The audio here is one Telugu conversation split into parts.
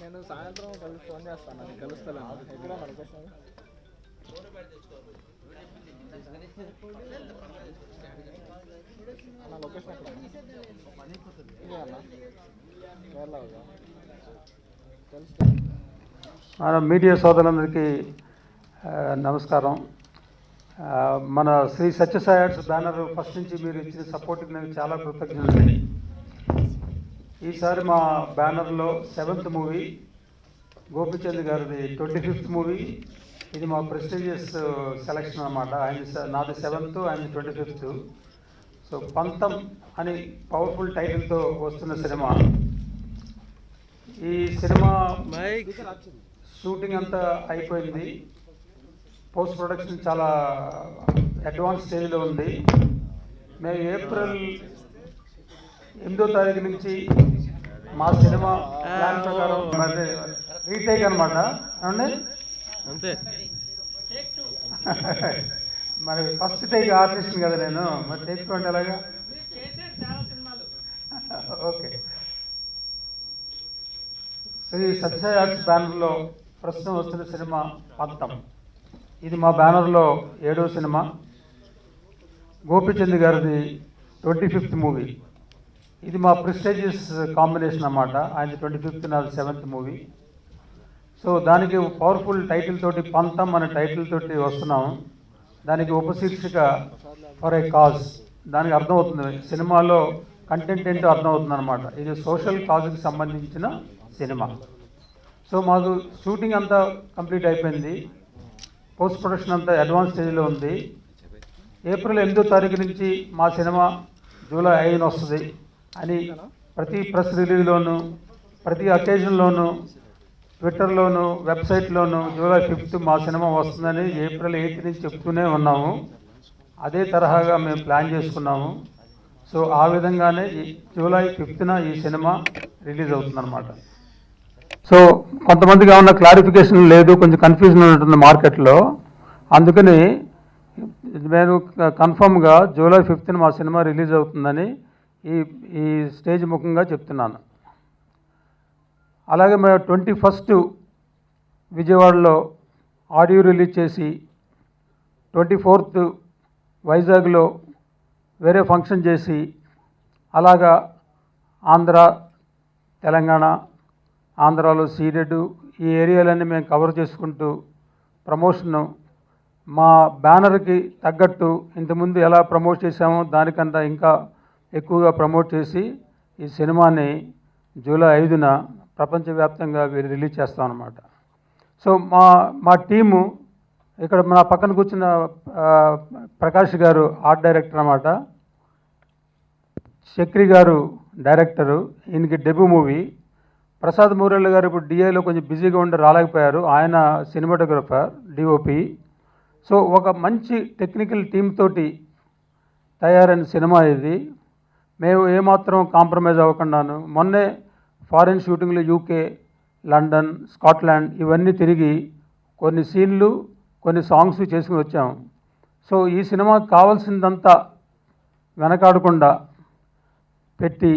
నేను సాయంత్రం ఫోన్ చేస్తాను, అది కలుస్తాను. ఎక్కడ లొకేషన్? అన్న లొకేషన్ ఎక్కడ? ఇదే అన్న వేర్లాగా తెలుస్తుంది. మీడియా సోదరులందరికీ నమస్కారం. మన Shri Satyasai arts banner first నుంచి మీరు ఇచ్చిన సపోర్ట్కి నేను చాలా కృతజ్ఞతలు. ఈసారి మా బ్యానర్లో 7th మూవీ, గోపిచంద్ గారిది 25th మూవీ. ఇది మా ప్రెస్టీజియస్ సెలక్షన్ అన్నమాట. నాది 7th, ఆయన 25th. సో పంతం అని పవర్ఫుల్ టైటిల్తో వస్తున్న సినిమా. ఈ సినిమా షూటింగ్ అంతా అయిపోయింది. పోస్ట్ ప్రొడక్షన్ చాలా అడ్వాన్స్ స్టేజ్లో ఉంది. మేము ఏప్రిల్ 8వ తారీఖు నుంచి మా సినిమా ప్లాన్ ప్రకారం రీటేక్ అనమాట. అంతే మరి ఫస్ట్ టేక్ ఆర్టిస్ట్ కదా నేను, మరి టేక్ అంటే ఎలాగా? ఓకే. శ్రీ సత్యసాయి ఆర్ట్స్ బ్యానర్లో ప్రస్తుతం వస్తున్న సినిమా పంతం. ఇది మా బ్యానర్లో 7వ సినిమా. గోపిచంద్ గారిది 25th మూవీ. ఇది మా ప్రెస్టీజియస్ కాంబినేషన్ అన్నమాట. ఆయన 25th, నాది 7th మూవీ. సో దానికి పవర్ఫుల్ టైటిల్ తోటి పంతం అనే టైటిల్ తోటి వస్తున్నాము. దానికి ఉపశీర్షిక ఫర్ ఏ కాజ్. దానికి అర్థమవుతుంది, సినిమాలో కంటెంట్ ఏంటో అర్థమవుతుంది అనమాట. ఇది సోషల్ కాజ్కి సంబంధించిన సినిమా. సో మాకు షూటింగ్ అంతా కంప్లీట్ అయిపోయింది. పోస్ట్ ప్రొడక్షన్ అంతా అడ్వాన్స్ స్టేజ్లో ఉంది. ఏప్రిల్ 8వ తారీఖు నుంచి మా సినిమా జూలై 5న వస్తుంది అని ప్రతి ప్రెస్ రిలీజ్లోనూ, ప్రతి అకేషన్లోనూ, ట్విట్టర్లోను, వెబ్సైట్లోను జూలై 5th మా సినిమా వస్తుందని ఏప్రిల్ 8th నుంచి చెప్తూనే ఉన్నాము. అదే తరహాగా మేము ప్లాన్ చేసుకున్నాము. సో ఆ విధంగానే జూలై 5th ఈ సినిమా రిలీజ్ అవుతుందన్నమాట. సో కొంతమందికి ఏమన్నా క్లారిఫికేషన్ లేదు, కొంచెం కన్ఫ్యూజన్ ఉంటుంది మార్కెట్లో. అందుకని నేను కన్ఫర్మ్గా జూలై 5th మా సినిమా రిలీజ్ అవుతుందని ఈ స్టేజ్ ముఖంగా చెప్తున్నాను. అలాగే మేము 21st విజయవాడలో ఆడియో రిలీజ్ చేసి 24th వైజాగ్లో వేరే ఫంక్షన్ చేసి, అలాగా ఆంధ్ర, తెలంగాణ, ఆంధ్రాలో సీడెడ్ ఈ ఏరియాలన్నీ మేము కవర్ చేసుకుంటూ ప్రమోషను మా బ్యానర్కి తగ్గట్టు ఇంతకుముందు ఎలా ప్రమోట్ చేసామో దానికంతా ఇంకా ఎక్కువగా ప్రమోట్ చేసి ఈ సినిమాని జూలై 5న ప్రపంచవ్యాప్తంగా రిలీజ్ చేస్తామన్నమాట. సో మా టీము ఇక్కడ నా పక్కన కూర్చున్న ప్రకాష్ గారు ఆర్ట్ డైరెక్టర్ అన్నమాట. చక్రి గారు డైరెక్టరు, ఈయనకి డెబ్యూ మూవీ. ప్రసాద్ మూరెళ్ళ గారు ఇప్పుడు డిఐలో కొంచెం బిజీగా ఉండి రాలేకపోయారు, ఆయన సినిమాటోగ్రఫర్, డిఓపి. సో ఒక మంచి టెక్నికల్ టీమ్ తోటి తయారైన సినిమా ఇది. మేము ఏమాత్రం కాంప్రమైజ్ అవ్వకుండాను మొన్నే ఫారిన్ షూటింగ్లు యూకే, లండన్, స్కాట్లాండ్ ఇవన్నీ తిరిగి కొన్ని సీన్లు, కొన్ని సాంగ్స్ చేసుకుని వచ్చాము. సో ఈ సినిమాకి కావాల్సిందంతా వెనకాడకుండా పెట్టి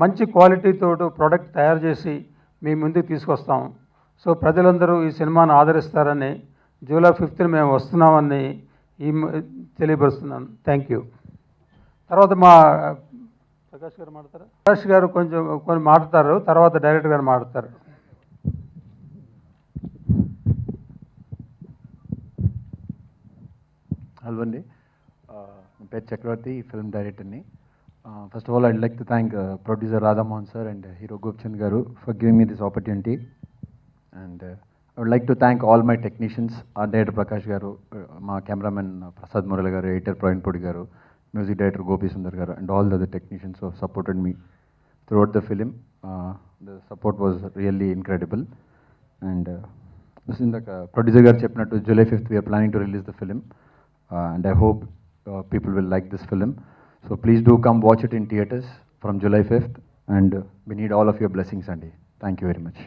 మంచి క్వాలిటీతో ప్రోడక్ట్ తయారు చేసి మీ ముందుకు తీసుకొస్తాం. సో ప్రజలందరూ ఈ సినిమాను ఆదరిస్తారని జూలై 5th మేము వస్తున్నామని తెలియపరుస్తున్నాను. Thank you. తర్వాత మా ప్రకాష్ గారు మాట్లాడతారా? ప్రకాష్ గారు కొన్ని మాట్లాడతారు, తర్వాత డైరెక్టర్ గారు మాట్లాడతారు. హలో అండి, నా పేరు చక్రవర్తి, ఫిల్మ్ డైరెక్టర్ని. First of all, I'd like to thank producer Radha Mohan sir and hero Gopchand Garu for giving me this opportunity. And I would like to thank all my technicians, art director Prakash Garu, my cameraman Prasad Murali Garu, editor Praveen Pudi Garu, music director Gopi Sundar Garu, and all the other technicians who have supported me throughout the film. The support was really incredible. And in the producer Garu cheppinattu July 5th we are planning to release the film, and I hope people will like this film. So please do come watch it in theatres from July 5th, and we need all of your blessings, Andy. Thank you very much.